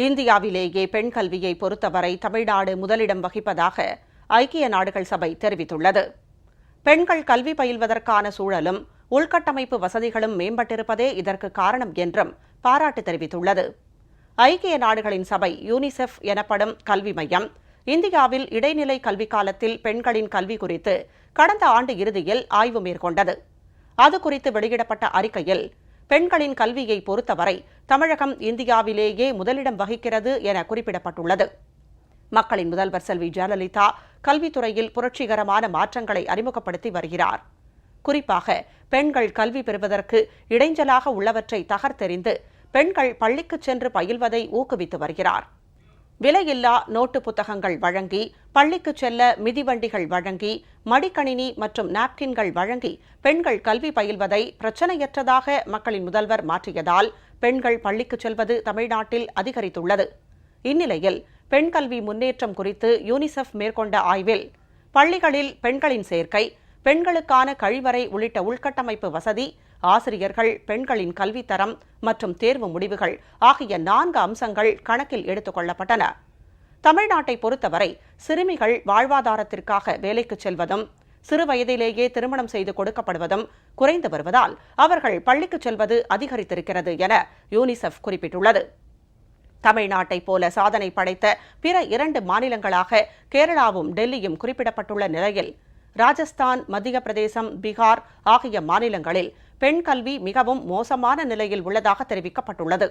இந்தியாவிலேயே பெண் கல்வியை பொறுத்தவரை தமிழ்நாடு முதலிடம் வகிப்பதாக ஐக்கிய நாடுகள் சபை தெரிவித்துள்ளது. பெண்கள் கல்வி பயில்வதற்கான சூழலும் உள்கட்டமைப்பு வசதிகளும் மேம்பட்டிருப்பதே இதற்கு காரணம் என்றும் பாராட்டு தெரிவித்துள்ளது. ஐக்கிய நாடுகளின் சபை யூனிசெஃப் எனப்படும் கல்வி மையம் இந்தியாவில் இடைநிலை கல்வி காலத்தில் பெண்களின் கல்வி குறித்து கடந்த ஆண்டு இறுதியில் ஆய்வு மேற்கொண்டது. அது குறித்து வெளியிடப்பட்ட அறிக்கையில் பெண்களின் கல்வியை பொறுத்தவரை தமிழகம் இந்தியாவிலேயே முதலிடம் வகிக்கிறது என குறிப்பிடப்பட்டுள்ளது. மக்களின் முதல்வர் செல்வி ஜெயலலிதா கல்வித்துறையில் புரட்சிகரமான மாற்றங்களை அறிமுகப்படுத்தி வருகிறார். குறிப்பாக பெண்கள் கல்வி பெறுவதற்கு இடைஞ்சலாக உள்ளவற்றை தகர்த்தெறிந்து பெண்கள் பள்ளிக்கு சென்று பயில்வதை ஊக்குவித்து வருகிறார். விலையில்லா நோட்டு புத்தகங்கள் வழங்கி, பள்ளிக்கு செல்ல மிதிவண்டிகள் வழங்கி, மடிக்கணினி மற்றும் நாப்கின்கள் வழங்கி பெண்கள் கல்வி பயில்வதை பிரச்சனையற்றதாக மக்களின் முதல்வர் மாற்றியதால் பெண்கள் பள்ளிக்கு செல்வது தமிழ்நாட்டில் அதிகரித்துள்ளது. இந்நிலையில் பெண் கல்வி முன்னேற்றம் குறித்து யூனிசெஃப் மேற்கொண்ட ஆய்வில் பள்ளிகளில் பெண்களின் சேர்க்கை, பெண்களுக்கான கழிவறை உள்ளிட்ட உள்கட்டமைப்பு வசதி, ஆசிரியர்கள், பெண்களின் கல்வித்தரம் மற்றும் தேர்வு முடிவுகள் ஆகிய 4 அம்சங்கள் கணக்கில் எடுத்துக் கொள்ளப்பட்டன. தமிழ்நாட்டை பொறுத்தவரை சிறுமிகள் வாழ்வாதாரத்திற்காக வேலைக்கு செல்வதும், சிறு வயதிலேயே திருமணம் செய்து கொடுக்கப்படுவதும் குறைந்து வருவதால் அவர்கள் பள்ளிக்கு செல்வது அதிகரித்திருக்கிறது என யூனிசெஃப் குறிப்பிட்டுள்ளது. தமிழ்நாட்டை போல சாதனை படைத்த பிற 2 மாநிலங்களாக கேரளாவும் டெல்லியும் குறிப்பிடப்பட்டுள்ள நிலையில் ராஜஸ்தான், மத்திய பிரதேசம், பீகார் ஆகிய மாநிலங்களில் பெண் கல்வி மிகவும் மோசமான நிலையில் உள்ளதாக தெரிவிக்கப்பட்டுள்ளது.